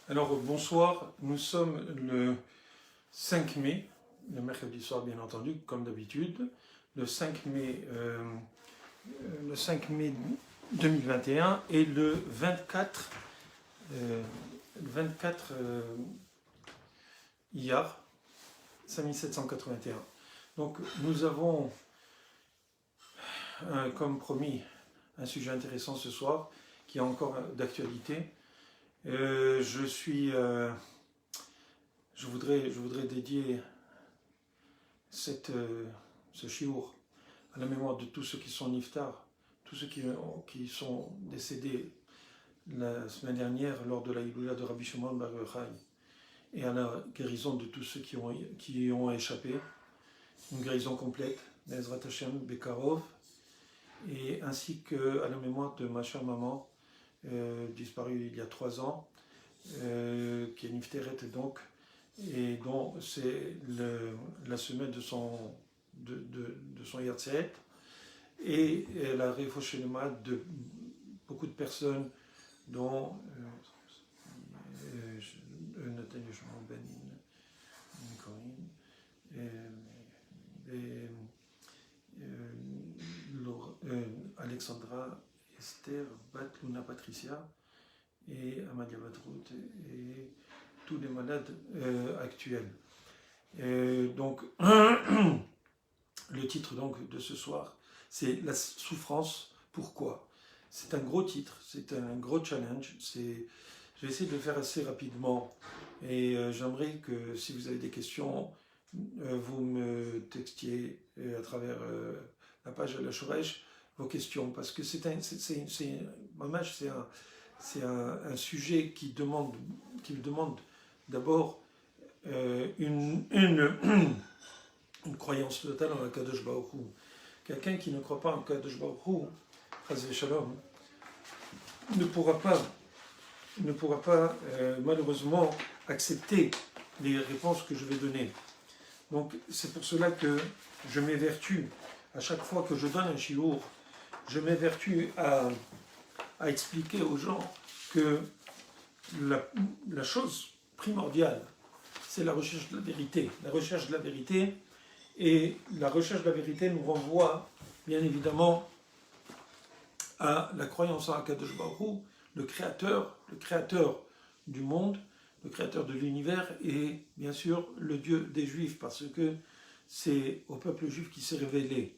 Alors bonsoir, nous sommes le 5 mai, le mercredi soir bien entendu, comme d'habitude, le 5 mai, le 5 mai 2021 et le 24, Iyar, 5781. Donc nous avons, comme promis, un sujet intéressant ce soir qui est encore d'actualité. Je voudrais dédier ce chiour à la mémoire de tous ceux qui sont niftar, tous ceux qui sont décédés la semaine dernière lors de la Iloula de Rabbi Shimon Bar Yochai, et à la guérison de tous ceux qui ont échappé, une guérison complète, Bezrat Hashem Bekarov, et ainsi qu'à la mémoire de ma chère maman, disparue il y a 3 ans, qui est Nifteret donc, et dont c'est la semaine de son Yahrzeit, et la Refoshelema de beaucoup de personnes, dont Nathaniel Ben Corinne, Alexandra, Esther, Bat Luna Patricia, et Amadia Batrout, et tous les malades actuels. Donc, le titre donc, de ce soir, c'est La souffrance, pourquoi ? C'est un gros titre, c'est un gros challenge. Je vais essayer de le faire assez rapidement, et j'aimerais que si vous avez des questions, vous me textiez à travers la page de la Shoresh vos questions, parce que c'est un sujet qui demande d'abord une croyance totale en Kadosh Baruch Hu. Quelqu'un qui ne croit pas en Kadosh Baruch Hu, Chazé Shalom, ne pourra pas malheureusement accepter les réponses que je vais donner. Donc c'est pour cela que je m'évertue, à chaque fois que je donne un shiur, je m'évertue à expliquer aux gens que la chose primordiale, c'est la recherche de la vérité. La recherche de la vérité, et la recherche de la vérité nous renvoie, bien évidemment, à la croyance en Akadosh Baruch Hu, le créateur du monde, le créateur de l'univers, et bien sûr le Dieu des Juifs, parce que c'est au peuple juif qui s'est révélé.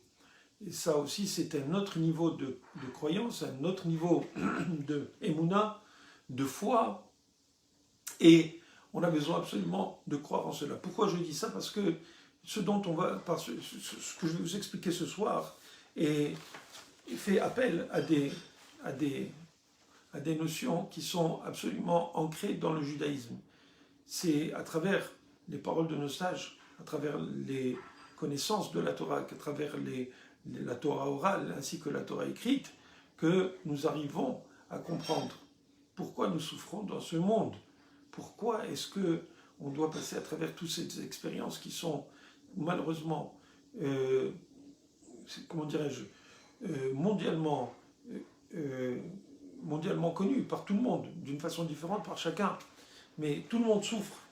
Et ça aussi, c'est un autre niveau de croyance, un autre niveau de émouna, de foi, et on a besoin absolument de croire en cela. Pourquoi je dis ça ? Parce que ce que je vais vous expliquer ce soir fait appel à des notions qui sont absolument ancrées dans le judaïsme. C'est à travers les paroles de nos sages, à travers les connaissances de la Torah, à travers la Torah orale ainsi que la Torah écrite, que nous arrivons à comprendre pourquoi nous souffrons dans ce monde. Pourquoi est-ce qu'on doit passer à travers toutes ces expériences qui sont malheureusement, mondialement connues par tout le monde, d'une façon différente par chacun. Mais tout le monde souffre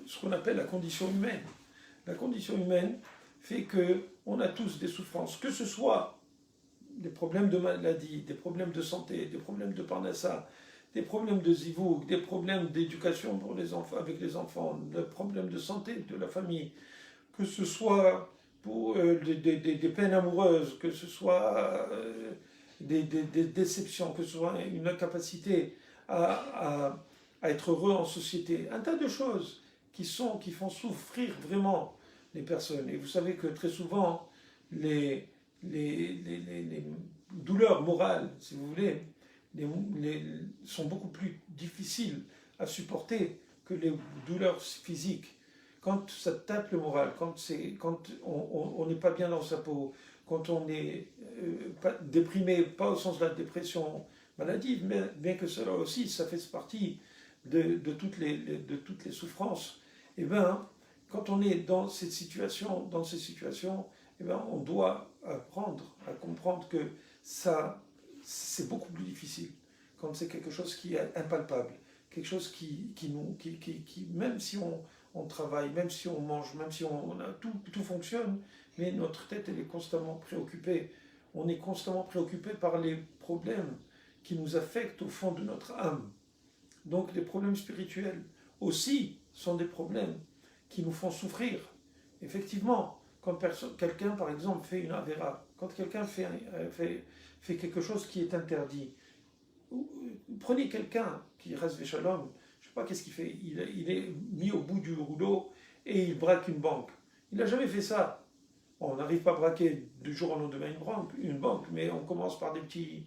ce qu'on appelle la condition humaine. La condition humaine fait qu'on a tous des souffrances, que ce soit des problèmes de maladie, des problèmes de santé, des problèmes de parnassa, des problèmes de zivouk, des problèmes d'éducation pour les enfants, avec les enfants, des problèmes de santé de la famille, que ce soit pour des peines amoureuses, que ce soit des déceptions, que ce soit une incapacité à être heureux en société, un tas de choses qui font souffrir vraiment les personnes. Et vous savez que très souvent, les douleurs morales, si vous voulez, sont beaucoup plus difficiles à supporter que les douleurs physiques. Quand ça tape le moral, quand on n'est pas bien dans sa peau, quand on est déprimé, pas au sens de la dépression maladive, mais bien que cela aussi, ça fait partie de toutes les souffrances, et bien, quand on est dans ces situations, eh bien, on doit apprendre à comprendre que ça, c'est beaucoup plus difficile quand c'est quelque chose qui est impalpable, quelque chose même si on travaille, même si on mange, même si tout fonctionne, mais notre tête, elle est constamment préoccupée. On est constamment préoccupé par les problèmes qui nous affectent au fond de notre âme. Donc les problèmes spirituels aussi sont des problèmes qui nous font souffrir. Effectivement, quand quelqu'un, par exemple, fait une avéra, quand quelqu'un fait quelque chose qui est interdit, prenez quelqu'un qui reste shalom, je ne sais pas qu'est-ce qu'il fait, il est mis au bout du rouleau et il braque une banque. Il n'a jamais fait ça. On n'arrive pas à braquer du jour au lendemain une banque, mais on commence par des petits...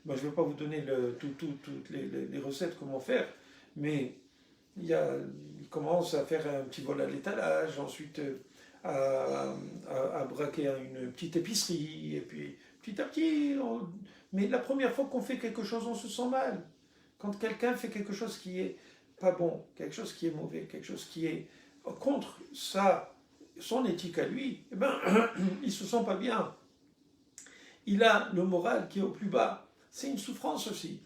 je ne vais pas vous donner toutes les recettes comment faire, mais il commence à faire un petit vol à l'étalage, ensuite à braquer une petite épicerie, et puis petit à petit... Mais la première fois qu'on fait quelque chose, on se sent mal. Quand quelqu'un fait quelque chose qui est pas bon, quelque chose qui est mauvais, quelque chose qui est contre son éthique à lui, eh ben, il ne se sent pas bien. Il a le moral qui est au plus bas. C'est une souffrance aussi.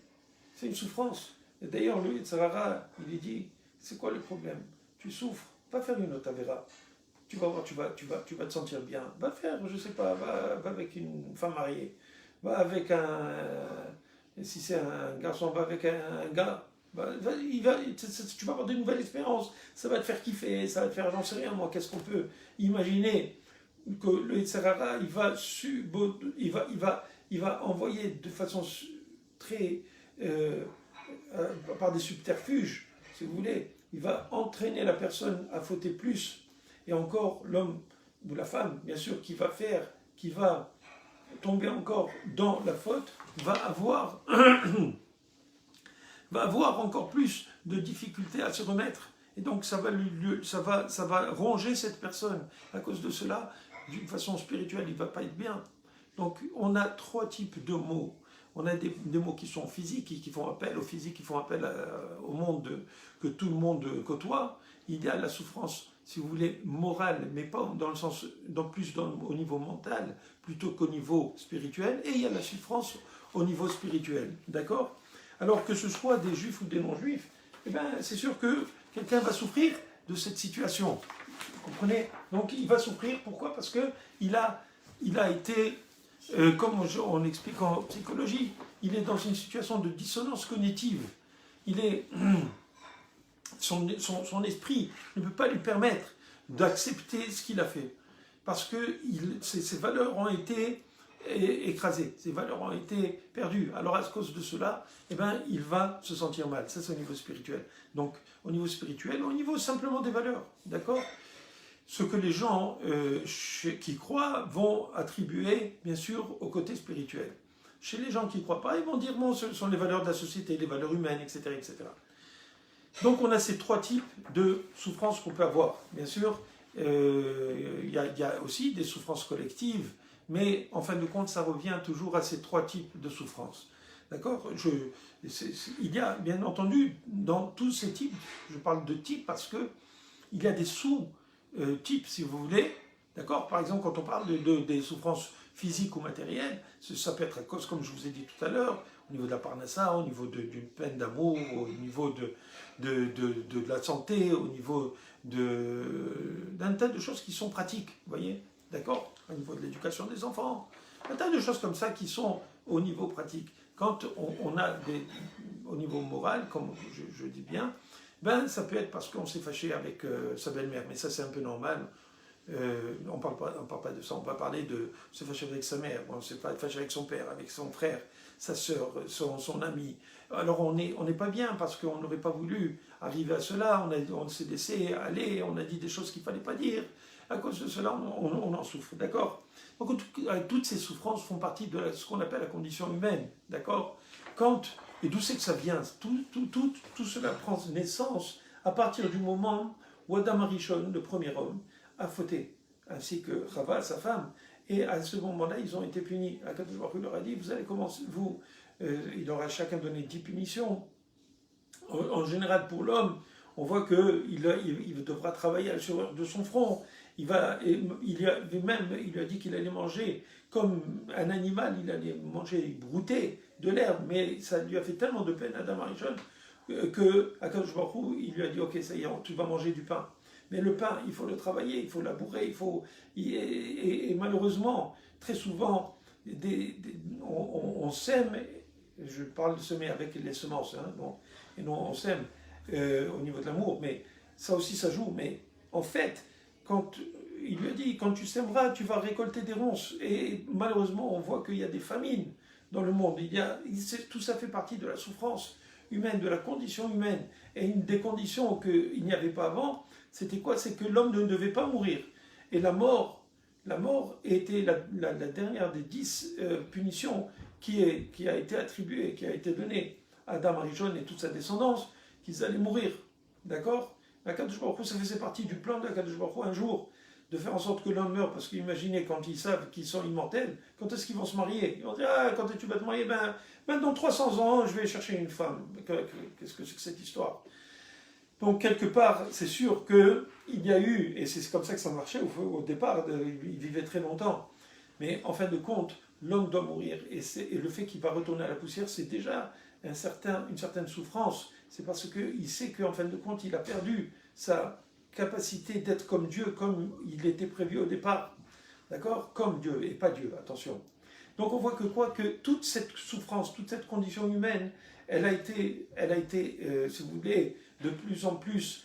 C'est une souffrance. Et d'ailleurs, lui, Tzarara, il lui dit, c'est quoi le problème? Tu souffres, va faire une autre avéra. Tu vas voir, tu vas te sentir bien. Va faire, je ne sais pas, va avec une femme mariée. Va avec si c'est un garçon, va avec un gars. Tu vas avoir de nouvelles expériences. Ça va te faire kiffer, ça va te faire, j'en sais rien, moi, qu'est-ce qu'on peut imaginer que le Yitzhara, il va envoyer de façon très... par des subterfuges, si vous voulez, il va entraîner la personne à fauter plus. Et encore, l'homme ou la femme, bien sûr, qui va tomber encore dans la faute, va avoir encore plus de difficultés à se remettre. Et donc ça va ronger cette personne. À cause de cela, d'une façon spirituelle, il ne va pas être bien. Donc on a trois types de mots. On a des mots qui sont physiques, qui font appel au physique, qui font appel au monde que tout le monde côtoie. Il y a la souffrance, si vous voulez, morale, mais pas dans le sens, au niveau mental, plutôt qu'au niveau spirituel. Et il y a la souffrance au niveau spirituel. D'accord? Alors que ce soit des juifs ou des non-juifs, eh ben, c'est sûr que quelqu'un va souffrir de cette situation. Vous comprenez? Donc il va souffrir, pourquoi? Parce qu'il a été, comme on explique en psychologie, il est dans une situation de dissonance cognitive. Son esprit ne peut pas lui permettre d'accepter ce qu'il a fait. Parce que ses valeurs ont été écrasées, ses valeurs ont été perdues. Alors à cause de cela, eh ben, il va se sentir mal. Ça, c'est au niveau spirituel. Donc au niveau spirituel, au niveau simplement des valeurs. D'accord? Ce que les gens qui croient vont attribuer, bien sûr, au côté spirituel. Chez les gens qui ne croient pas, ils vont dire, bon, ce sont les valeurs de la société, les valeurs humaines, etc., etc. Donc on a ces trois types de souffrances qu'on peut avoir. Bien sûr, il y a aussi des souffrances collectives, mais en fin de compte, ça revient toujours à ces trois types de souffrances. D'accord? Il y a, bien entendu, dans tous ces types, je parle de types parce qu'il y a des sous-types, si vous voulez. D'accord? Par exemple, quand on parle des souffrances physiques ou matérielles, ça peut être à cause, comme je vous ai dit tout à l'heure, au niveau de la parnassa, au niveau d'une peine d'amour, au niveau de la santé, au niveau d'un tas de choses qui sont pratiques, vous voyez, d'accord? Au niveau de l'éducation des enfants, un tas de choses comme ça qui sont au niveau pratique. Quand on a au niveau moral, comme je dis bien, ben ça peut être parce qu'on s'est fâché avec sa belle-mère, mais ça c'est un peu normal. On ne parle pas de ça, on va parler de se fâcher avec sa mère, on s'est fâché avec son père, avec son frère, sa soeur, son ami. Alors on n'est pas bien parce qu'on n'aurait pas voulu arriver à cela, on s'est laissé aller, on a dit des choses qu'il ne fallait pas dire. À cause de cela, on en souffre, d'accord? Donc toutes ces souffrances font partie de ce qu'on appelle la condition humaine, d'accord? Et d'où c'est que ça vient? Tout cela prend naissance à partir du moment où Adam Arishon, le premier homme, a fauté, ainsi que Chava, sa femme. Et à ce moment-là, ils ont été punis. Akadosh Baruch Hu leur a dit, vous allez commencer, il leur a chacun donné 10 punitions. En général, pour l'homme, on voit qu'il devra travailler à la sueur de son front. Il lui a dit qu'il allait manger comme un animal, il allait manger, brouter de l'herbe, mais ça lui a fait tellement de peine à Adam Arishon, que Akadosh Baruch Hu, il lui a dit, ok, ça y est, tu vas manger du pain. Mais le pain, il faut le travailler, il faut labourer, et malheureusement, très souvent, on sème, je parle de semer avec les semences, hein, bon, et non on sème au niveau de l'amour, mais ça aussi ça joue, mais en fait, quand il lui a dit, quand tu sèmeras, tu vas récolter des ronces, et malheureusement, on voit qu'il y a des famines dans le monde, tout ça fait partie de la souffrance humaine, de la condition humaine, et une des conditions qu'il n'y avait pas avant, c'était quoi? C'est que l'homme ne devait pas mourir, et la mort était la dernière des 10 punitions qui a été attribuée, qui a été donnée à Adam Arishon et toute sa descendance, qu'ils allaient mourir. D'accord? Akadosh Baruch Hu, ça faisait partie du plan d'Akadosh Baruch Hu un jour, de faire en sorte que l'homme meure, parce qu'imaginez, quand ils savent qu'ils sont immortels, quand est-ce qu'ils vont se marier? Ils vont dire, ah, quand est-ce que tu vas te marier? Ben, dans 300 ans, je vais chercher une femme. Qu'est-ce que c'est que cette histoire? Donc, quelque part, c'est sûr qu'il y a eu, et c'est comme ça que ça marchait au départ, il vivait très longtemps. Mais en fin de compte, l'homme doit mourir. Et le fait qu'il va retourner à la poussière, c'est déjà une certaine souffrance. C'est parce qu'il sait qu'en fin de compte, il a perdu sa capacité d'être comme Dieu, comme il était prévu au départ. D'accord? Comme Dieu, et pas Dieu, attention. Donc on voit que toute cette souffrance, toute cette condition humaine, elle a été si vous voulez, de plus en plus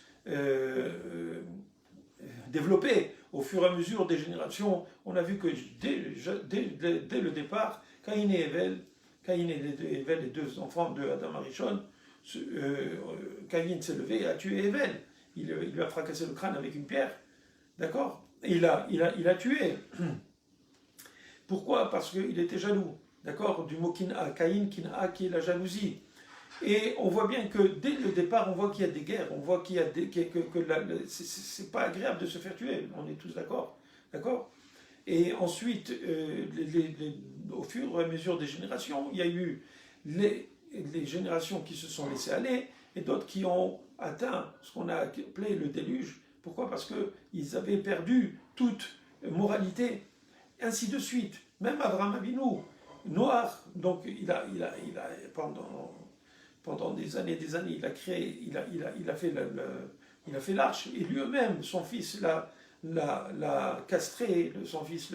développée au fur et à mesure des générations. On a vu que dès le départ, Caïn et Ével, les deux enfants de Adam Arishon, Caïn s'est levé et a tué Ével. Il lui a fracassé le crâne avec une pierre, d'accord? Et il a tué. Pourquoi? Parce qu'il était jaloux, d'accord? Du mot kin'a, Caïn, kin'a, qui est la jalousie. Et on voit bien que dès le départ, on voit qu'il y a des guerres, on voit qu'il y a c'est pas agréable de se faire tuer, on est tous d'accord, d'accord? Et ensuite, au fur et à mesure des générations, il y a eu les générations qui se sont laissées aller et d'autres qui ont atteint ce qu'on a appelé le déluge. Pourquoi? Parce qu'ils avaient perdu toute moralité, ainsi de suite. Même Abraham Avinu, noir, donc il a pendant des années, il a créé, il a fait l'arche, et lui-même, son fils l'a castré, son fils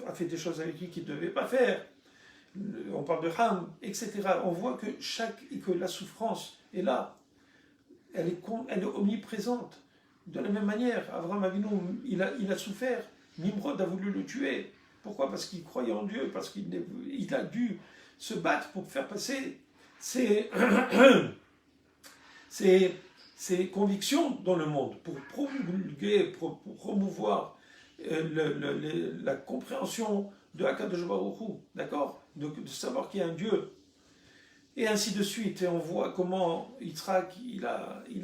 a fait des choses avec lui qu'il ne devait pas faire. On parle de Ham, etc. On voit que la souffrance est là, elle est omniprésente. De la même manière, Abraham Avinu, il a souffert, Nimrod a voulu le tuer. Pourquoi? Parce qu'il croyait en Dieu, parce qu'il a dû se battre pour faire passer ses convictions dans le monde, pour promulguer, pour promouvoir la compréhension de Akadosh Baruch Hu, d'accord? De savoir qu'il y a un Dieu. Et ainsi de suite. Et on voit comment Yitzhak, il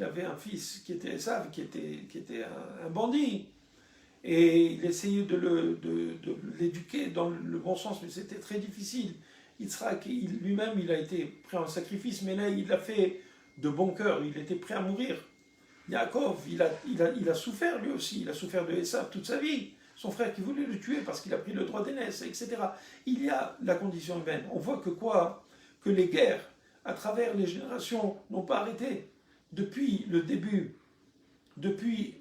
avait un fils qui était Esav, qui était un bandit. Et il essayait de l'éduquer dans le bon sens, mais c'était très difficile. Yitzhak, lui-même, il a été prêt à un sacrifice, mais là, il l'a fait de bon cœur, il était prêt à mourir. Yaakov, il a souffert lui aussi, il a souffert de Esav toute sa vie. Son frère qui voulait le tuer parce qu'il a pris le droit d'aînesse, etc. Il y a la condition humaine. On voit que les guerres, à travers les générations, n'ont pas arrêté. Depuis le début, depuis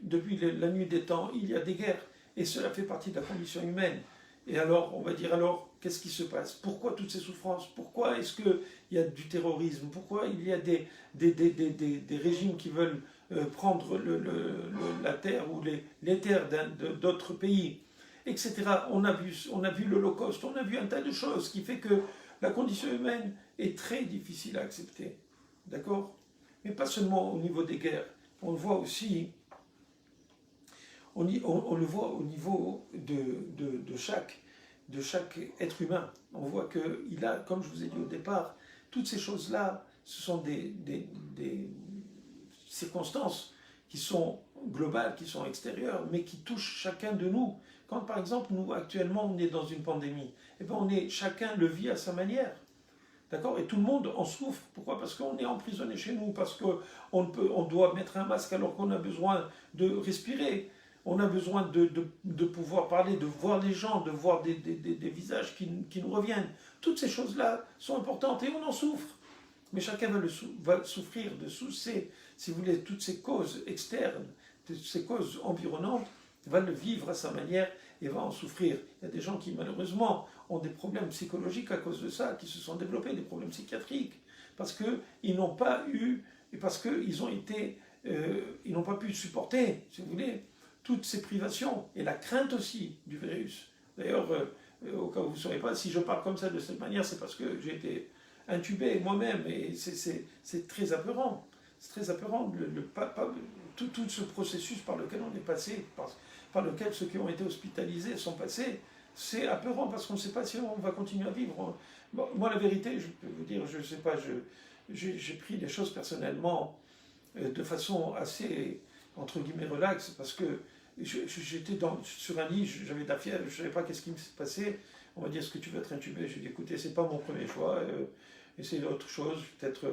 la nuit des temps, il y a des guerres. Et cela fait partie de la condition humaine. Et alors, on va dire, qu'est-ce qui se passe? Pourquoi toutes ces souffrances? Pourquoi est-ce qu'il y a du terrorisme? Pourquoi il y a des régimes qui veulent prendre la terre ou les terres d'autres pays, etc. On a vu l'Holocauste, on a vu un tas de choses qui fait que la condition humaine est très difficile à accepter. D'accord? Mais pas seulement au niveau des guerres. On le voit aussi, on le voit au niveau de chaque être humain. On voit qu'il a, comme je vous ai dit au départ, toutes ces choses-là, ce sont des circonstances qui sont globales, qui sont extérieures, mais qui touchent chacun de nous. Quand par exemple, nous actuellement, on est dans une pandémie, eh bien, chacun le vit à sa manière. D'accord? Et tout le monde en souffre. Pourquoi? Parce qu'on est emprisonné chez nous, parce qu'on doit mettre un masque alors qu'on a besoin de respirer. On a besoin de pouvoir parler, de voir les gens, de voir des visages qui nous reviennent. Toutes ces choses-là sont importantes et on en souffre. mais chacun va souffrir de si vous voulez, toutes ces causes externes, toutes ces causes environnantes, va le vivre à sa manière et va en souffrir. Il y a des gens qui malheureusement ont des problèmes psychologiques à cause de ça, qui se sont développés, des problèmes psychiatriques, parce qu'ils n'ont pas eu, parce qu'ils ont été, ils n'ont pas pu supporter, si vous voulez, toutes ces privations et la crainte aussi du virus. D'ailleurs, au cas où vous ne saurez pas, si je parle comme ça de cette manière, c'est parce que j'ai été intubé moi-même et c'est très apeurant. C'est très apeurant tout ce processus par lequel on est passé, par lequel ceux qui ont été hospitalisés sont passés. C'est apeurant parce qu'on ne sait pas si on va continuer à vivre. Bon, moi, la vérité, je peux vous dire, je ne sais pas, j'ai pris les choses personnellement de façon assez, entre guillemets, relaxe, parce que j'étais sur un lit, j'avais de la fièvre, je ne savais pas qu'est-ce qui me passait. On m'a dit, est-ce que tu veux être intubé? J'ai dit, écoutez, c'est pas mon premier choix, essayez autre chose, peut-être,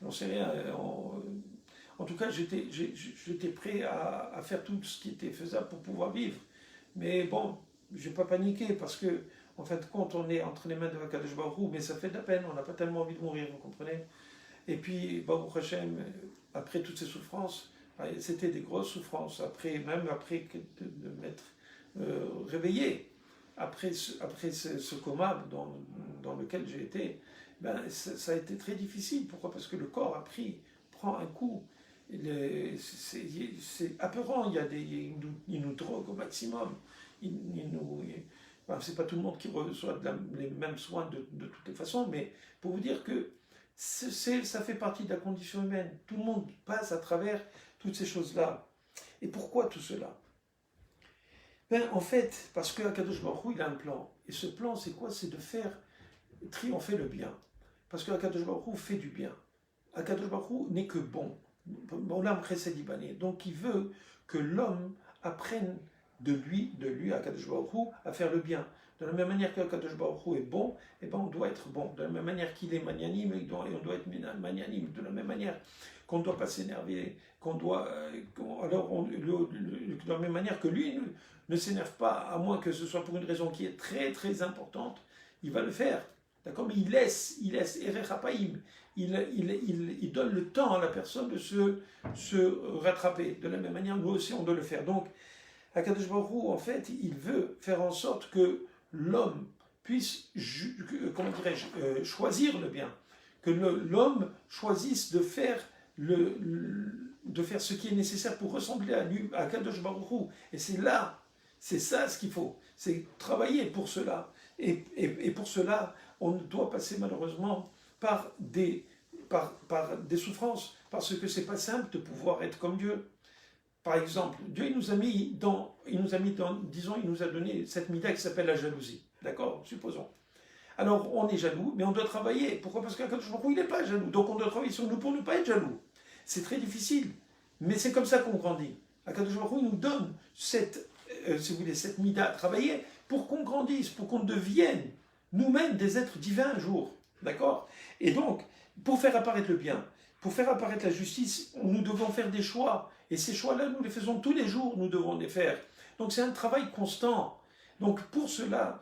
j'en sais rien. En tout cas, j'étais prêt à faire tout ce qui était faisable pour pouvoir vivre. Mais bon, je n'ai pas paniqué, parce que, en fin de compte, on est entre les mains de Akadosh Baruch Hu, mais ça fait de la peine, on n'a pas tellement envie de mourir, vous comprenez? Et puis, Baruch Hashem, après toutes ces souffrances, c'était des grosses souffrances, même après de m'être réveillé, après ce coma dans lequel j'ai été, ben, ça a été très difficile. Pourquoi? Parce que le corps prend un coup. C'est apeurant, ils nous droguent au maximum. C'est pas tout le monde qui reçoit les mêmes soins de toutes les façons, mais pour vous dire que ça fait partie de la condition humaine. Tout le monde passe à travers toutes ces choses-là. Et pourquoi tout cela? Ben, en fait, parce que Akadosh Baruch Hu, il a un plan. Et ce plan, c'est quoi? C'est de faire triompher le bien. Parce que Akadosh Baruch Hu fait du bien. Akadosh Baruch Hu n'est que bon. Olam Chesed Ibané. Donc il veut que l'homme apprenne de lui, Akadosh Baruch Hu, à faire le bien. De la même manière qu'Akadosh Baruch Hu est bon, eh ben on doit être bon. De la même manière qu'il est magnanime, on doit être magnanime. De la même manière qu'on ne doit pas s'énerver, de la même manière que lui ne s'énerve pas, à moins que ce soit pour une raison qui est très très importante, il va le faire. D'accord? Mais il laisse Erech Hapaim. Il donne le temps à la personne de se rattraper. De la même manière, nous aussi, on doit le faire. Donc, Akadosh Baruch Hu, en fait, il veut faire en sorte que l'homme puisse, choisir le bien. Que l'homme choisisse de faire ce qui est nécessaire pour ressembler à Akadosh Baruch Hu. Et c'est ça ce qu'il faut. C'est travailler pour cela. Et pour cela, on doit passer malheureusement par des souffrances, parce que c'est pas simple de pouvoir être comme Dieu. Par exemple, Dieu il nous a donné cette mida qui s'appelle la jalousie. D'accord? Supposons. Alors on est jaloux, mais on doit travailler. Pourquoi? Parce qu'Akadosh Baruch Hu, il n'est pas jaloux. Donc on doit travailler sur nous pour ne pas être jaloux. C'est très difficile, mais c'est comme ça qu'on grandit. Akadosh Baruch Hu nous donne cette mida à travailler pour qu'on grandisse, pour qu'on devienne nous-mêmes des êtres divins un jour. D'accord? Et donc, pour faire apparaître le bien, pour faire apparaître la justice, nous devons faire des choix. Et ces choix-là, nous les faisons tous les jours, nous devons les faire. Donc c'est un travail constant. Donc pour cela,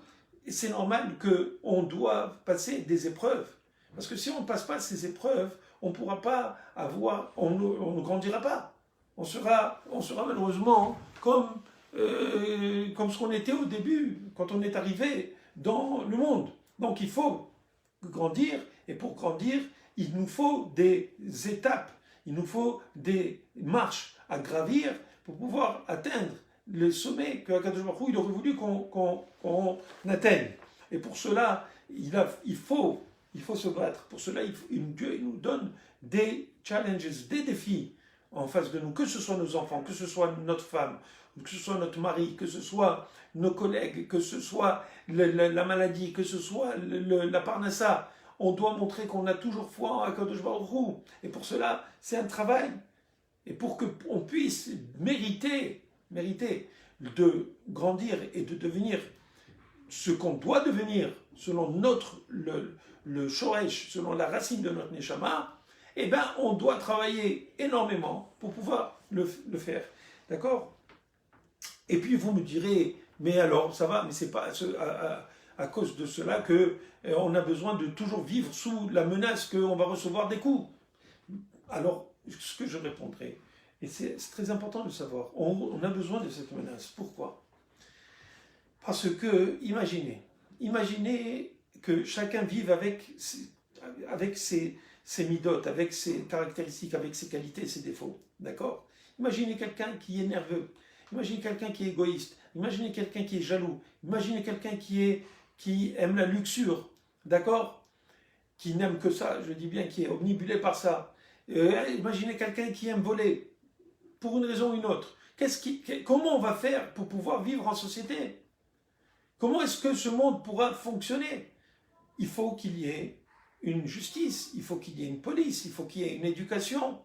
c'est normal qu'on doit passer des épreuves. Parce que si on ne passe pas ces épreuves, on ne pourra pas on ne grandira pas. On sera malheureusement comme ce qu'on était au début, quand on est arrivé dans le monde. Donc il faut grandir, et pour grandir, il nous faut des étapes, il nous faut des marches à gravir pour pouvoir atteindre le sommet que Akadosh Baruch Hu, il aurait voulu qu'on atteigne. Et pour cela, il faut se battre. Pour cela, Dieu nous donne des challenges, des défis en face de nous, que ce soit nos enfants, que ce soit notre femme, que ce soit notre mari, que ce soit nos collègues, que ce soit la maladie, que ce soit la parnassa. On doit montrer qu'on a toujours foi en Akadosh Baruch Hu. Et pour cela, c'est un travail. Et pour qu'on puisse mériter de grandir et de devenir ce qu'on doit devenir selon le shoresh, selon la racine de notre neshama, eh bien, on doit travailler énormément pour pouvoir le faire. D'accord? Et puis vous me direz, mais alors, ça va, mais c'est pas à cause de cela que on a besoin de toujours vivre sous la menace qu'on va recevoir des coups. Alors, ce que je répondrai, et c'est très important de savoir, on a besoin de cette menace. Pourquoi? Parce que, imaginez que chacun vive avec ses midotes, avec ses caractéristiques, avec ses qualités, ses défauts. D'accord? Imaginez quelqu'un qui est nerveux, imaginez quelqu'un qui est égoïste, imaginez quelqu'un qui est jaloux, imaginez quelqu'un qui aime la luxure, d'accord? Qui n'aime que ça, je dis bien, qui est omnibulé par ça. Imaginez quelqu'un qui aime voler, pour une raison ou une autre. Comment on va faire pour pouvoir vivre en société? Comment est-ce que ce monde pourra fonctionner? Il faut qu'il y ait une justice, il faut qu'il y ait une police, il faut qu'il y ait une éducation.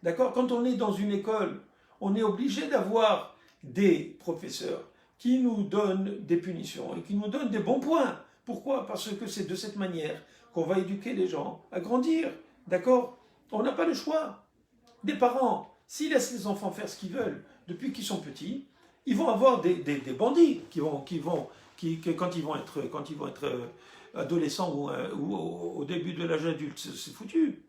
D'accord? Quand on est dans une école, on est obligé d'avoir des professeurs qui nous donnent des punitions et qui nous donnent des bons points. Pourquoi? Parce que c'est de cette manière qu'on va éduquer les gens à grandir. D'accord? On n'a pas le choix. Des parents, s'ils laissent les enfants faire ce qu'ils veulent depuis qu'ils sont petits, ils vont avoir des bandits quand ils vont être adolescents ou au début de l'âge adulte. C'est foutu.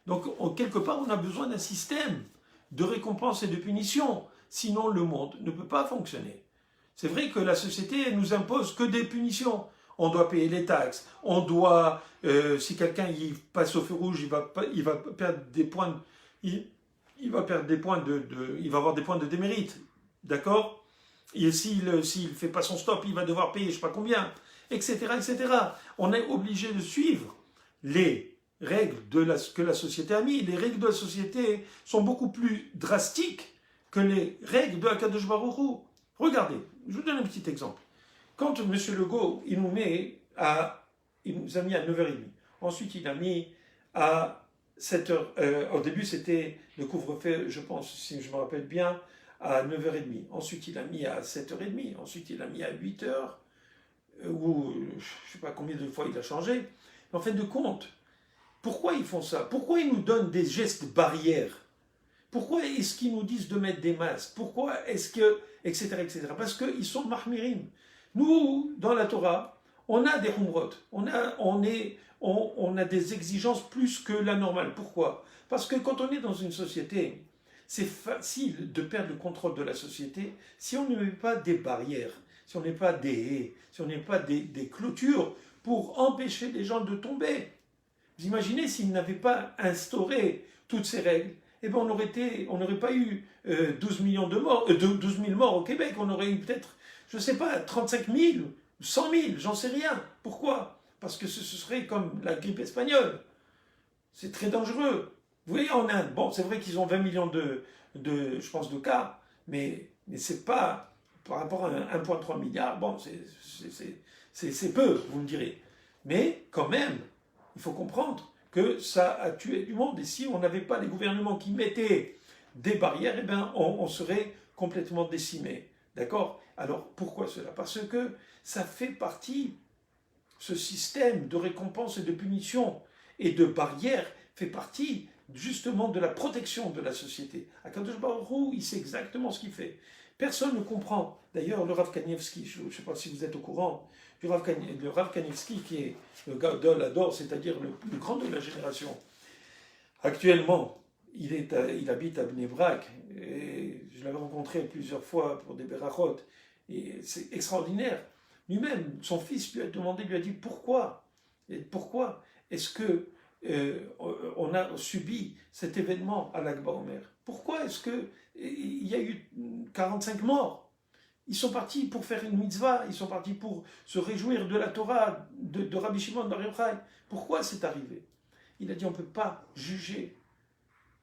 Donc, quelque part, on a besoin d'un système de récompense et de punition. Sinon, le monde ne peut pas fonctionner. C'est vrai que la société nous impose que des punitions. On doit payer les taxes. On doit, si quelqu'un passe au feu rouge, il va perdre des points. Il va perdre des points il va avoir des points de démérite. D'accord? Et s'il ne fait pas son stop, il va devoir payer je ne sais pas combien, etc., etc. On est obligé de suivre les règles que la société a mis. Les règles de la société sont beaucoup plus drastiques que les règles de Akadosh Baruch Hu. Regardez, je vous donne un petit exemple. Quand M. Legault, il nous a mis à 9h30. Ensuite, il a mis à 7h. Au début, c'était le couvre-feu, je pense, si je me rappelle bien, à 9h30. Ensuite, il a mis à 7h30. Ensuite, il a mis à 8h. Ou je ne sais pas combien de fois il a changé. Mais en fin de compte, pourquoi ils font ça? Pourquoi ils nous donnent des gestes barrières? Pourquoi est-ce qu'ils nous disent de mettre des masques? Pourquoi est-ce que... etc. etc. Parce qu'ils sont mahmirim. Nous, dans la Torah, on a des humrot. On a des exigences plus que la normale. Pourquoi? Parce que quand on est dans une société, c'est facile de perdre le contrôle de la société si on ne met pas des barrières, si on n'est pas des haies, si on n'est pas des clôtures pour empêcher les gens de tomber. Vous imaginez s'ils n'avaient pas instauré toutes ces règles, eh ben on n'aurait pas eu 12 millions de morts, 12 000 morts au Québec, on aurait eu peut-être, je ne sais pas, 35 000, 100 000, j'en sais rien. Pourquoi? Parce que ce serait comme la grippe espagnole. C'est très dangereux. Vous voyez, en Inde, bon, c'est vrai qu'ils ont 20 millions je pense, de cas, mais c'est pas, par rapport à 1,3 milliard, bon, c'est peu, vous me direz. Mais quand même, il faut comprendre que ça a tué du monde. Et si on n'avait pas les gouvernements qui mettaient des barrières, eh bien, on serait complètement décimé. D'accord? Alors, pourquoi cela? Parce que ça fait partie, ce système de récompense et de punition et de barrières fait partie justement de la protection de la société. Akadosh Baruch Hu, il sait exactement ce qu'il fait. Personne ne comprend. D'ailleurs, le Rav Kanievski, je ne sais pas si vous êtes au courant, le Rav Kanievski, qui est le Gadol Ador, c'est-à-dire le grand de la génération. Actuellement, il habite à Bnei Brak, et je l'avais rencontré plusieurs fois pour des berachot, et c'est extraordinaire. Lui-même, son fils lui a demandé, lui a dit pourquoi est-ce que on a subi cet événement à l'Akba Omer? Pourquoi est-ce qu'il y a eu 45 morts? Ils sont partis pour faire une mitzvah, ils sont partis pour se réjouir de la Torah, de Rabbi Shimon Bar Yochai. Pourquoi c'est arrivé? Il a dit on ne peut pas juger,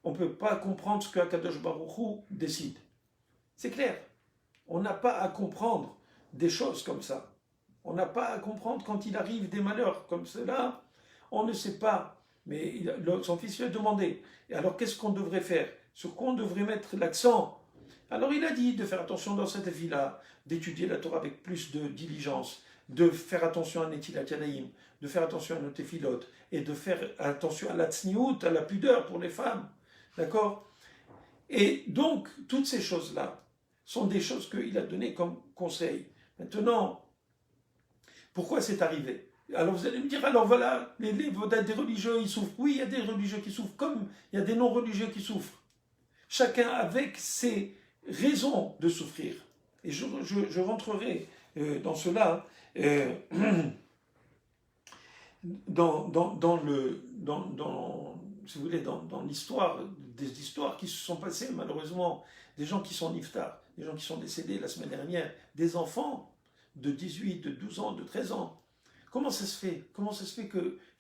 on ne peut pas comprendre ce que Akadosh Baruch Hu décide. C'est clair. On n'a pas à comprendre des choses comme ça. On n'a pas à comprendre quand il arrive des malheurs comme cela. On ne sait pas. Mais son fils lui a demandé. Et alors qu'est-ce qu'on devrait faire? Sur quoi on devrait mettre l'accent? Alors il a dit de faire attention dans cette vie-là, d'étudier la Torah avec plus de diligence, de faire attention à Netilat Yadayim, de faire attention à nos téphilotes, et de faire attention à la tzniout, à la pudeur pour les femmes. D'accord? Et donc, toutes ces choses-là sont des choses qu'il a données comme conseil. Maintenant, Pourquoi c'est arrivé? Alors vous allez me dire, alors voilà, des religieux, ils souffrent. Oui, il y a des religieux qui souffrent, comme il y a des non-religieux qui souffrent. Chacun avec ses raisons de souffrir. Et je rentrerai dans cela si vous voulez, dans l'histoire, des histoires qui se sont passées malheureusement, des gens qui sont niftar, des gens qui sont décédés la semaine dernière, des enfants de 18, de 12 ans, de 13 ans. Comment ça se fait? Comment ça se fait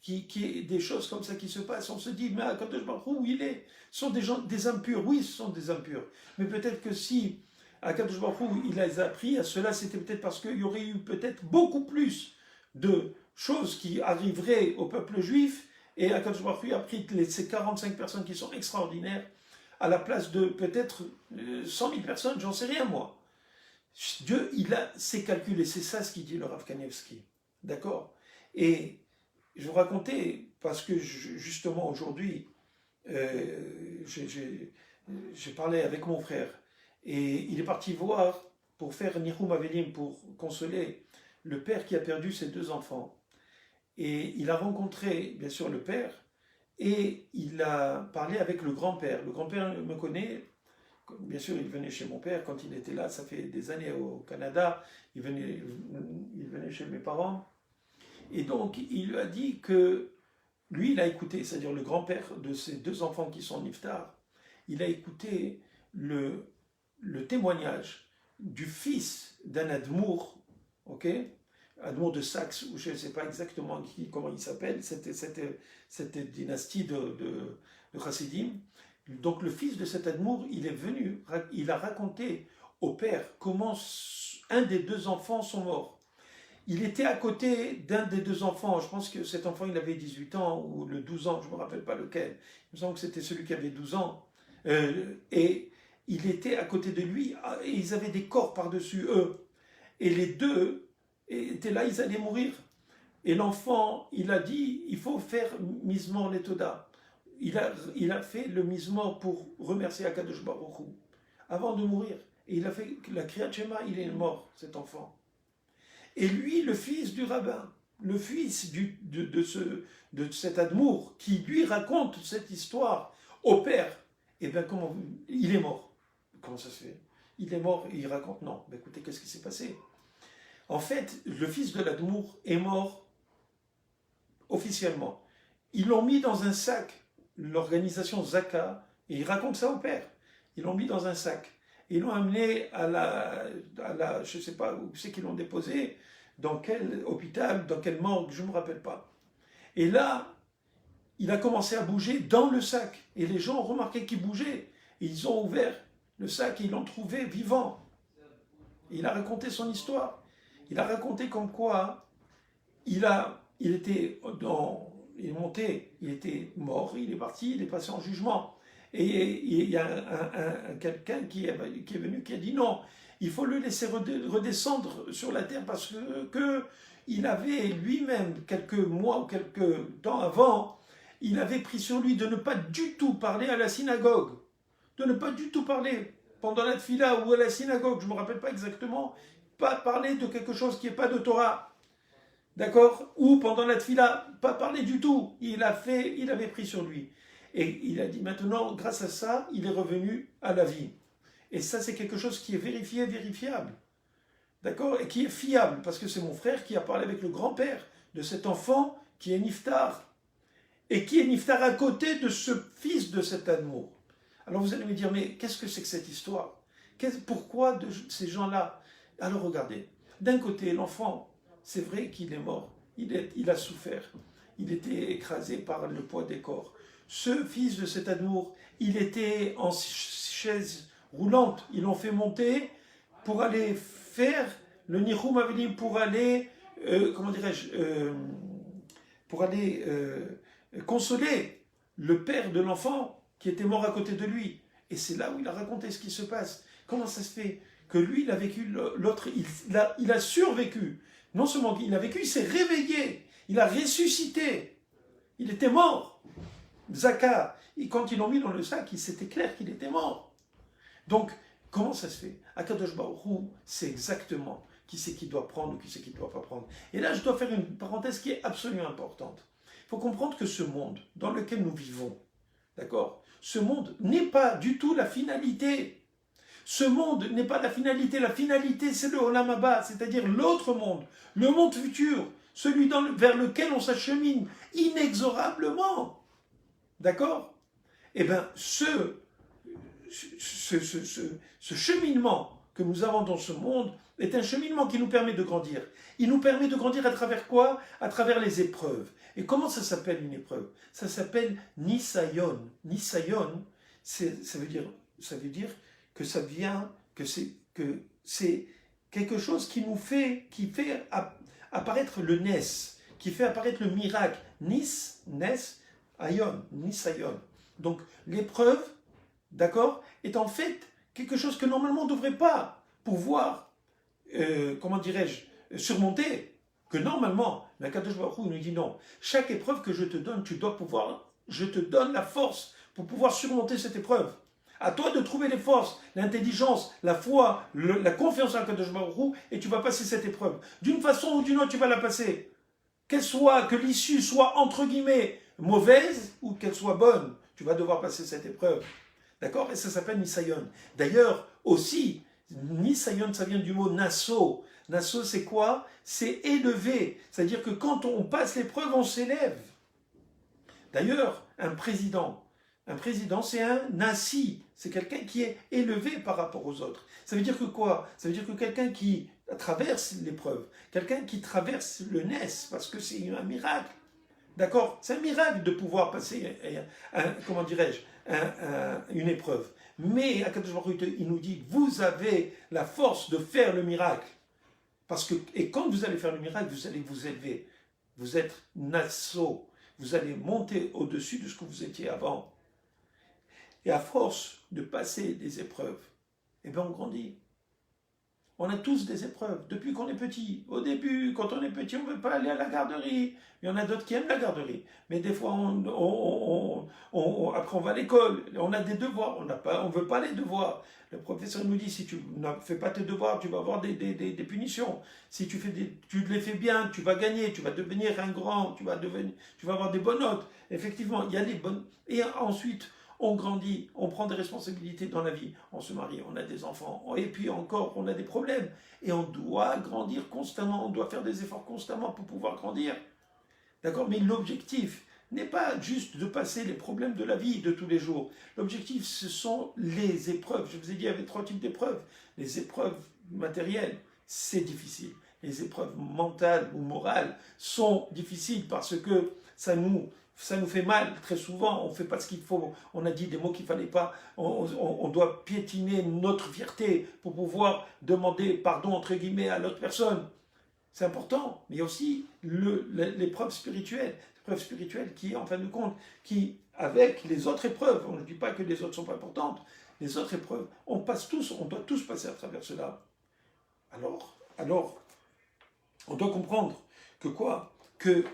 qu'il y ait des choses comme ça qui se passent? On se dit, mais Akadosh Baruch Hu, où il est? Ce sont des gens, des impurs. Oui, ce sont des impurs. Mais peut-être que si Akadosh Baruch Hu, il les a appris à cela, c'était peut-être parce qu'il y aurait eu peut-être beaucoup plus de choses qui arriveraient au peuple juif, et Akadosh Baruch Hu a pris ces 45 personnes qui sont extraordinaires à la place de peut-être 100 000 personnes, j'en sais rien moi. Dieu, il a ses calculs, et c'est ça ce qu'il dit le Rav Kanievski. D'accord? Et je vous racontais, parce que justement aujourd'hui, j'ai parlé avec mon frère, et il est parti voir pour faire Nihum Avelim, pour consoler le père qui a perdu ses 2 enfants. Et il a rencontré, bien sûr, le père, et il a parlé avec le grand-père. Le grand-père me connaît, bien sûr, il venait chez mon père quand il était là, ça fait des années au Canada, il venait chez mes parents. Et donc, il lui a dit que lui, il a écouté, c'est-à-dire le grand-père de ses 2 enfants qui sont niftar, il a écouté le témoignage du fils d'un admour, ok, admour de Saxe, ou je ne sais pas exactement comment il s'appelle, cette dynastie de Chassidim. Donc le fils de cet admour, il est venu, il a raconté au père comment un des 2 enfants sont morts. Il était à côté d'un des 2 enfants, je pense que cet enfant il avait 18 ans ou le 12 ans, je ne me rappelle pas lequel, il me semble que c'était celui qui avait 12 ans, et il était à côté de lui, et ils avaient des corps par-dessus eux, et les 2 étaient là, ils allaient mourir. Et l'enfant, il a dit, il faut faire Mizmor Letoda. Il a fait le Mizmor pour remercier Akadosh Baruch Hu, avant de mourir. Et il a fait la Kriyat Shema, il est mort, cet enfant. Et lui, le fils du rabbin, le fils de cet admour, qui lui raconte cette histoire au père, et bien comment il est mort. Comment ça se fait? Il est mort et il raconte, non. Ben écoutez, qu'est-ce qui s'est passé? En fait, le fils de l'admour est mort officiellement. Ils l'ont mis dans un sac, l'organisation Zaka, et il raconte ça au père. Ils l'ont mis dans un sac. Ils l'ont amené à la je ne sais pas où c'est qu'ils l'ont déposé, dans quel hôpital, dans quelle morgue, je ne me rappelle pas. Et là, il a commencé à bouger dans le sac. Et les gens ont remarqué qu'il bougeait. Et ils ont ouvert le sac et ils l'ont trouvé vivant. Et il a raconté son histoire. Il a raconté comme quoi il était monté, il était mort, il est parti, il est passé en jugement. Et il y a quelqu'un qui est venu qui a dit non, il faut le laisser redescendre sur la terre parce que il avait lui-même, quelques mois ou quelques temps avant, il avait pris sur lui de ne pas du tout parler à la synagogue, de ne pas du tout parler pendant la tfila ou à la synagogue, je ne me rappelle pas exactement, pas parler de quelque chose qui n'est pas de Torah, d'accord, ou pendant la tfila, pas parler du tout, il avait pris sur lui. Et il a dit maintenant, grâce à ça, il est revenu à la vie. Et ça, c'est quelque chose qui est vérifiable. D'accord? Et qui est fiable, parce que c'est mon frère qui a parlé avec le grand-père de cet enfant qui est niftar. Et qui est niftar à côté de ce fils de cet amour. Alors vous allez me dire, mais qu'est-ce que c'est que cette histoire? Pourquoi de ces gens-là? Alors regardez, d'un côté, l'enfant, c'est vrai qu'il est mort. Il a souffert. Il était écrasé par le poids des corps. Ce fils de cet amour, il était en chaise roulante. Ils l'ont fait monter pour aller faire le Nihum Avelim, pour aller, pour aller consoler le père de l'enfant qui était mort à côté de lui. Et c'est là où il a raconté ce qui se passe. Comment ça se fait que lui, il a vécu, l'autre, il a survécu. Non seulement il a vécu, il s'est réveillé. Il a ressuscité. Il était mort. Zaka, et quand ils l'ont mis dans le sac, c'était clair qu'il était mort. Donc, comment ça se fait? Akadosh Baruch Hu, c'est exactement qui c'est qui doit prendre ou qui c'est qui ne doit pas prendre. Et là, je dois faire une parenthèse qui est absolument importante. Il faut comprendre que ce monde dans lequel nous vivons, d'accord, ce monde n'est pas du tout la finalité. Ce monde n'est pas la finalité c'est le Olam Haba, c'est-à-dire l'autre monde, le monde futur, celui vers lequel on s'achemine inexorablement. D'accord? Eh bien, ce cheminement que nous avons dans ce monde est un cheminement qui nous permet de grandir. Il nous permet de grandir à travers quoi? À travers les épreuves. Et comment ça s'appelle une épreuve? Ça s'appelle Nisayon. Nisayon, ça veut dire que ça vient, que c'est quelque chose qui fait apparaître le Nes, qui fait apparaître le miracle. Nes, Ayon, Nisayon. Donc l'épreuve, d'accord, est en fait quelque chose que normalement on ne devrait pas pouvoir, comment dirais-je, surmonter. Que normalement, la Kadosh Baruch Hu nous dit non. Chaque épreuve que je te donne, je te donne la force pour pouvoir surmonter cette épreuve. À toi de trouver les forces, l'intelligence, la foi, la confiance en Kadosh Baruch Hu, et tu vas passer cette épreuve. D'une façon ou d'une autre, tu vas la passer. Que l'issue soit entre guillemets mauvaise ou qu'elle soit bonne, tu vas devoir passer cette épreuve. D'accord? Et ça s'appelle Nisayon. D'ailleurs, aussi, Nisayon, ça vient du mot Nasso. Nasso, c'est quoi? C'est élevé. C'est-à-dire que quand on passe l'épreuve, on s'élève. D'ailleurs, un président, c'est un nasi. C'est quelqu'un qui est élevé par rapport aux autres. Ça veut dire que quoi? Ça veut dire que quelqu'un qui traverse l'épreuve, quelqu'un qui traverse le Nes, parce que c'est un miracle. D'accord? C'est un miracle de pouvoir passer, comment dirais-je, une épreuve. Mais Akadosh Baruch Hu, il nous dit, vous avez la force de faire le miracle. Et quand vous allez faire le miracle, vous allez vous élever. Vous êtes Nasso. Vous allez monter au-dessus de ce que vous étiez avant. Et à force de passer des épreuves, eh bien on grandit. On a tous des épreuves, depuis qu'on est petit. Au début, quand on est petit, on ne veut pas aller à la garderie. Il y en a d'autres qui aiment la garderie. Mais des fois, après on va à l'école, on a des devoirs, on ne veut pas les devoirs. Le professeur nous dit, si tu ne fais pas tes devoirs, tu vas avoir des punitions. Si tu les fais bien, tu vas gagner, tu vas devenir un grand, tu vas avoir des bonnes notes. Effectivement, il y a des bonnes... Et ensuite, on grandit, on prend des responsabilités dans la vie, on se marie, on a des enfants, et puis encore, on a des problèmes. Et on doit grandir constamment, on doit faire des efforts constamment pour pouvoir grandir. D'accord? Mais l'objectif n'est pas juste de passer les problèmes de la vie de tous les jours. L'objectif, ce sont les épreuves. Je vous ai dit, il y avait 3 types d'épreuves. Les épreuves matérielles, c'est difficile. Les épreuves mentales ou morales sont difficiles parce que ça nous fait mal très souvent, on ne fait pas ce qu'il faut, on a dit des mots qu'il ne fallait pas, on doit piétiner notre fierté pour pouvoir demander pardon entre guillemets à l'autre personne. C'est important, mais il y a aussi l'épreuve spirituelle qui, en fin de compte, qui, avec les autres épreuves, on ne dit pas que les autres ne sont pas importantes, les autres épreuves, on doit tous passer à travers cela. Alors, on doit comprendre que quoi? Que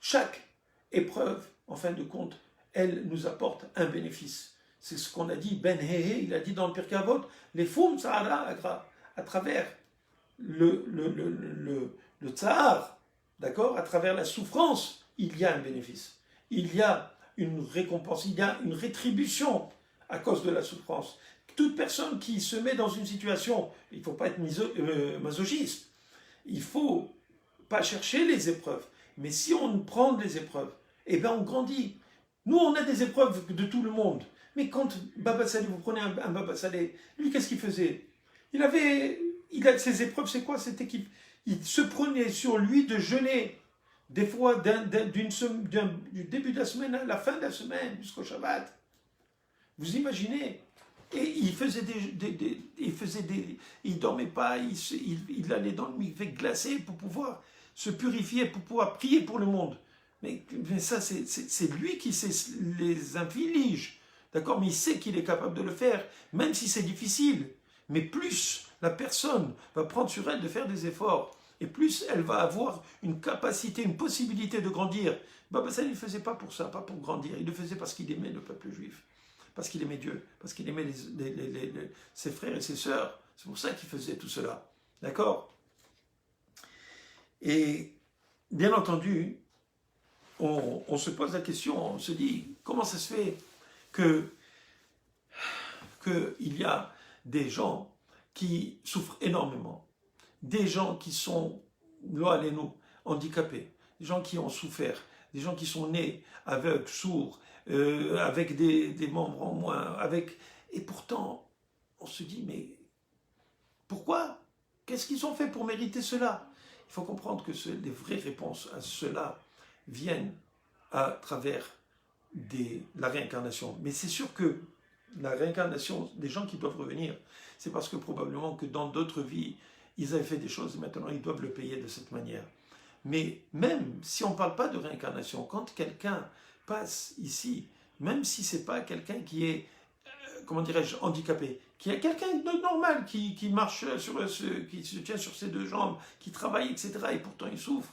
chaque épreuve, en fin de compte, elle nous apporte un bénéfice. C'est ce qu'on a dit, Ben Hehe, il a dit dans le Pirkei Avot, les foum Sahara, à travers le tsahar, d'accord, à travers la souffrance, il y a un bénéfice. Il y a une récompense, il y a une rétribution à cause de la souffrance. Toute personne qui se met dans une situation, il ne faut pas être masochiste, il ne faut pas chercher les épreuves. Mais si on prend des épreuves, eh bien on grandit. Nous, on a des épreuves de tout le monde. Mais quand Baba Salé, vous prenez un Baba Salé, lui, qu'est-ce qu'il faisait? Ses épreuves, c'est quoi? C'était qu'il se prenait sur lui de jeûner. Des fois, du début de la semaine à la fin de la semaine, jusqu'au Shabbat. Vous imaginez? Et il dormait pas, il allait dans le mikvé glacé pour pouvoir se purifier, pour pouvoir prier pour le monde. Mais ça, c'est lui qui les inflige. D'accord? Mais il sait qu'il est capable de le faire, même si c'est difficile. Mais plus la personne va prendre sur elle de faire des efforts, et plus elle va avoir une capacité, une possibilité de grandir. Baba Salé, il ne le faisait pas pour ça, pas pour grandir. Il le faisait parce qu'il aimait le peuple juif. Parce qu'il aimait Dieu, parce qu'il aimait ses frères et ses sœurs. C'est pour ça qu'il faisait tout cela. D'accord? Et bien entendu, on se pose la question, on se dit, comment ça se fait qu'il y a des gens qui souffrent énormément, des gens qui sont, là, nous, handicapés, des gens qui ont souffert, des gens qui sont nés aveugles, sourds, avec des membres en moins, et pourtant, on se dit, mais pourquoi? Qu'est-ce qu'ils ont fait pour mériter cela? Il faut comprendre que les vraies réponses à cela viennent à travers la réincarnation. Mais c'est sûr que la réincarnation, des gens qui doivent revenir, c'est parce que probablement que dans d'autres vies, ils avaient fait des choses et maintenant ils doivent le payer de cette manière. Mais même si on ne parle pas de réincarnation, quand quelqu'un passe ici, même si ce n'est pas quelqu'un qui est, comment dirais-je, handicapé, qui est quelqu'un de normal, qui marche, qui se tient sur ses deux jambes, qui travaille, etc., et pourtant il souffre,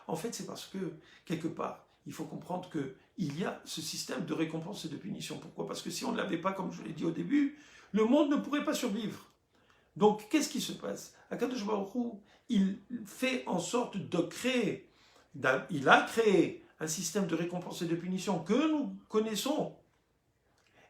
en fait c'est parce que, quelque part, il faut comprendre qu'il y a ce système de récompense et de punition. Pourquoi? Parce que si on ne l'avait pas, comme je l'ai dit au début, le monde ne pourrait pas survivre. Donc, qu'est-ce qui se passe? Akadosh Baruch Hu, il fait en sorte de créer, il a créé un système de récompense et de punition que nous connaissons.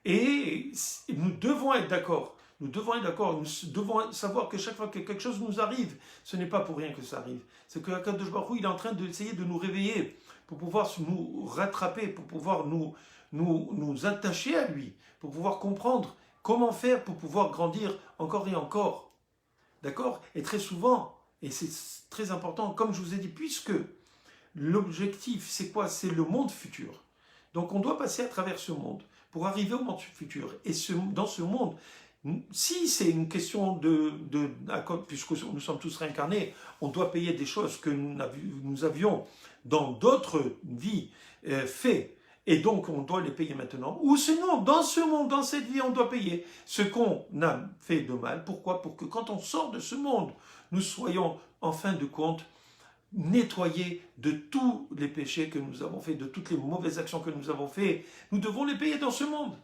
Et nous devons être d'accord. Nous devons être d'accord. Nous devons savoir que chaque fois que quelque chose nous arrive, ce n'est pas pour rien que ça arrive. C'est que Akadosh Baruch Hu, il est en train d'essayer de nous réveiller pour pouvoir nous rattraper, pour pouvoir nous attacher à lui, pour pouvoir comprendre comment faire pour pouvoir grandir encore et encore. D'accord? Et très souvent, et c'est très important, comme je vous ai dit, puisque l'objectif, c'est quoi? C'est le monde futur. Donc on doit passer à travers ce monde pour arriver au monde futur. Et dans ce monde, si c'est une question puisque nous sommes tous réincarnés, on doit payer des choses que nous avions dans d'autres vies fait. Et donc, on doit les payer maintenant. Ou sinon, dans ce monde, dans cette vie, on doit payer ce qu'on a fait de mal. Pourquoi? Pour que quand on sort de ce monde, nous soyons, en fin de compte, nettoyés de tous les péchés que nous avons faits, de toutes les mauvaises actions que nous avons faites. Nous devons les payer dans ce monde.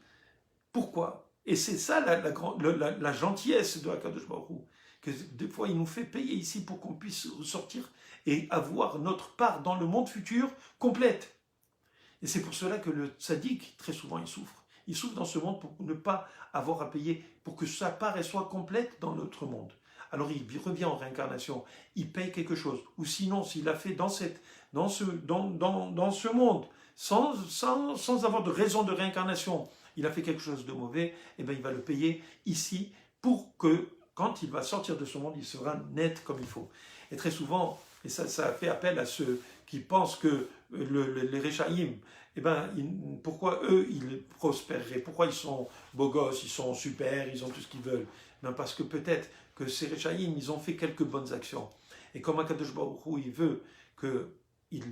Pourquoi? Et c'est ça la gentillesse de Akadosh Baruch Hu, que des fois, il nous fait payer ici pour qu'on puisse sortir et avoir notre part dans le monde futur complète. Et c'est pour cela que le tzaddik, très souvent, il souffre. Il souffre dans ce monde pour ne pas avoir à payer, pour que sa part soit complète dans l'autre monde. Alors il revient en réincarnation, il paye quelque chose. Ou sinon, s'il a fait dans ce monde, sans avoir de raison de réincarnation, il a fait quelque chose de mauvais, et bien il va le payer ici pour que, quand il va sortir de ce monde, il sera net comme il faut. Et très souvent, et ça fait appel à ceux qui pensent que les Réchaïm, eh ben, pourquoi eux, ils prospéreraient? Pourquoi ils sont beaux gosses, ils sont super, ils ont tout ce qu'ils veulent? Ben parce que peut-être que ces Réchaïm, ils ont fait quelques bonnes actions. Et comme Akadosh Baruch Hu, il veut qu'il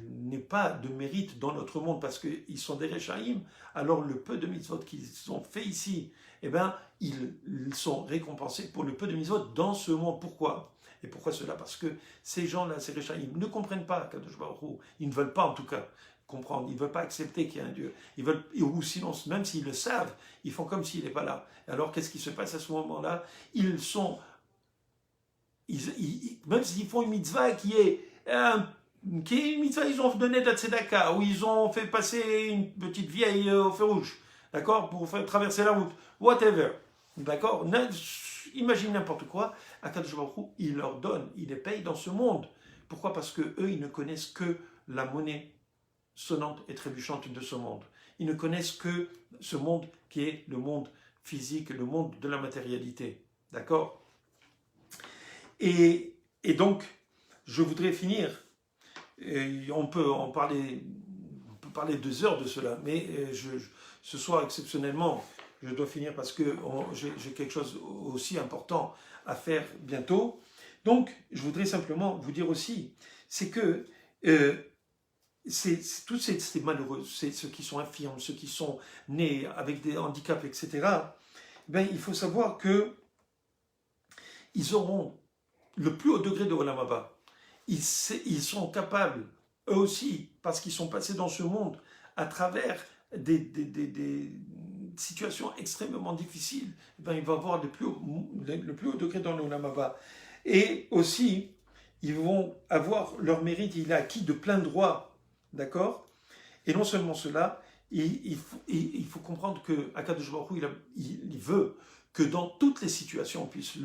n'ait pas de mérite dans notre monde parce qu'ils sont des Réchaïm, alors le peu de mitzvot qu'ils ont fait ici, eh ben, ils sont récompensés pour le peu de mitzvot dans ce monde. Pourquoi? Et pourquoi cela? Parce que ces gens-là, ces Réchaïm, ne comprennent pas Akadosh Baruch Hu. Ils ne veulent pas en tout cas comprendre, ils ne veulent pas accepter qu'il y a un Dieu. Ils veulent, ou sinon, même s'ils le savent, ils font comme s'il n'est pas là. Alors qu'est-ce qui se passe à ce moment-là? Même s'ils font une mitzvah qui est une mitzvah, ils ont donné de la tzedaka, ou ils ont fait passer une petite vieille au feu rouge, d'accord, pour faire traverser la route, whatever, d'accord? Imagine n'importe quoi, Akadosh Baruch Hu, il leur donne, il les paye dans ce monde. Pourquoi? Parce que eux, ils ne connaissent que la monnaie sonnante et trébuchante de ce monde. Ils ne connaissent que ce monde qui est le monde physique, le monde de la matérialité. D'accord? Et donc, je voudrais finir. Et on peut parler 2 heures de cela, mais ce soir, exceptionnellement, je dois finir parce que j'ai quelque chose aussi important à faire bientôt. Donc, je voudrais simplement vous dire aussi, c'est que tous ces malheureux, ceux qui sont infirmes, ceux qui sont nés avec des handicaps, etc., ben, il faut savoir qu'ils auront le plus haut degré de Olam Haba. Ils sont capables, eux aussi, parce qu'ils sont passés dans ce monde à travers des situations extrêmement difficiles, ben, ils vont avoir le plus haut degré dans l'Olam Haba. Et aussi, ils vont avoir leur mérite, il est acquis de plein droit, d'accord? Et non seulement cela, il faut comprendre que Akadosh Baruch Hu, il veut que dans toutes les situations, on puisse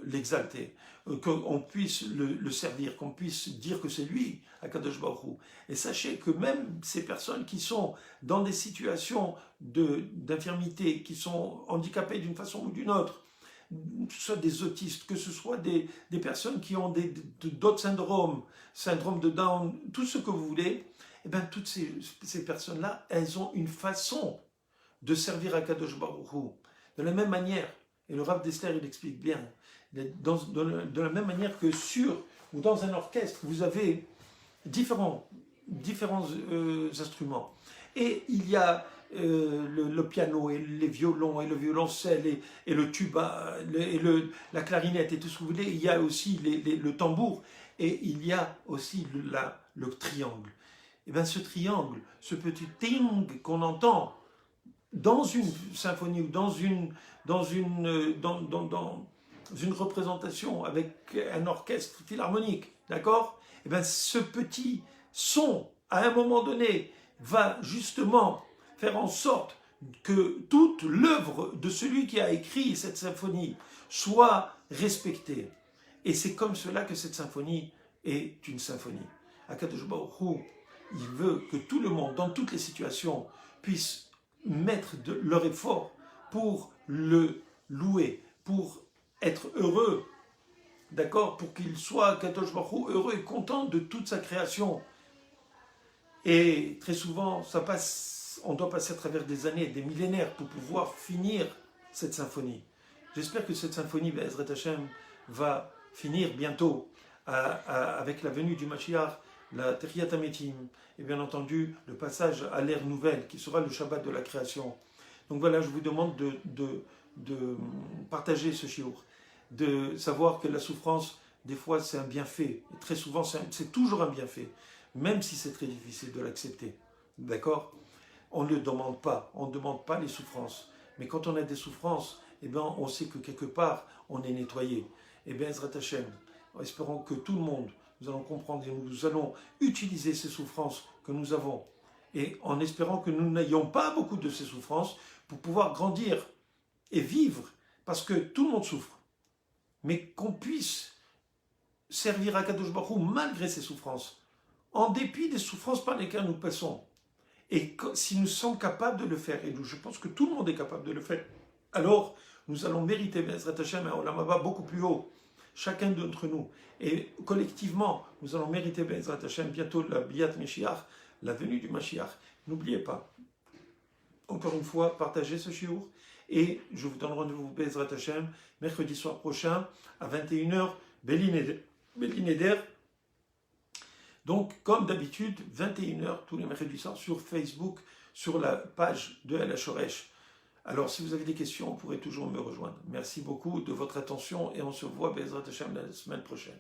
l'exalter, qu'on puisse le servir, qu'on puisse dire que c'est lui, Akadosh Baruch Hu. Et sachez que même ces personnes qui sont dans des situations d'infirmité, qui sont handicapées d'une façon ou d'une autre, que ce soit des autistes, que ce soit des personnes qui ont d'autres syndromes, syndrome de Down, tout ce que vous voulez, eh bien, toutes ces personnes-là, elles ont une façon de servir à Kadosh Baruch Hu. De la même manière, et le Rav Dessler, il explique bien, de la même manière que ou dans un orchestre, vous avez différents instruments. Et il y a le piano, et les violons, et le violoncelle, et le tuba, la clarinette, et tout ce que vous voulez. Il y a aussi le tambour, et il y a aussi le triangle. Et bien ce triangle, ce petit ting qu'on entend dans une symphonie ou dans une représentation avec un orchestre philharmonique, d'accord? Et bien ce petit son, à un moment donné, va justement faire en sorte que toute l'œuvre de celui qui a écrit cette symphonie soit respectée. Et c'est comme cela que cette symphonie est une symphonie. Akadosh Baruch Hu, il veut que tout le monde, dans toutes les situations, puisse mettre leur effort pour le louer, pour être heureux, d'accord, pour qu'il soit, Akadosh Baruch Hu, heureux et content de toute sa création. Et très souvent, on doit passer à travers des années, des millénaires pour pouvoir finir cette symphonie. J'espère que cette symphonie, Be'ezrat Hashem, va finir bientôt avec la venue du Mashiach, la Techiyat HaMetim, et bien entendu le passage à l'ère nouvelle, qui sera le Shabbat de la création. Donc voilà, je vous demande de partager ce shiur, de savoir que la souffrance, des fois, c'est un bienfait. Et très souvent, c'est toujours un bienfait, même si c'est très difficile de l'accepter. D'accord? On ne le demande pas, on ne demande pas les souffrances. Mais quand on a des souffrances, eh bien, on sait que quelque part, on est nettoyé. Eh bien, Ezrat Hashem, espérons que tout le monde, nous allons comprendre et nous allons utiliser ces souffrances que nous avons. Et en espérant que nous n'ayons pas beaucoup de ces souffrances pour pouvoir grandir et vivre, parce que tout le monde souffre. Mais qu'on puisse servir à Kadosh Baruch Hu malgré ces souffrances, en dépit des souffrances par lesquelles nous passons. Et si nous sommes capables de le faire, et je pense que tout le monde est capable de le faire, alors nous allons mériter Be'ezrat Hashem un Olam Haba beaucoup plus haut, chacun d'entre nous. Et collectivement, nous allons mériter Be'ezrat Hashem bientôt la Biat Mashiach, la venue du Mashiach. N'oubliez pas, encore une fois, partagez ce shiur, et je vous donne rendez-vous Be'ezrat Hashem mercredi soir prochain à 21h, Beli Neder. Donc, comme d'habitude, 21h tous les mercredis soirs sur Facebook, sur la page de El HaShoresh. Alors, si vous avez des questions, vous pourrez toujours me rejoindre. Merci beaucoup de votre attention et on se voit Be'ezrat Hashem la semaine prochaine.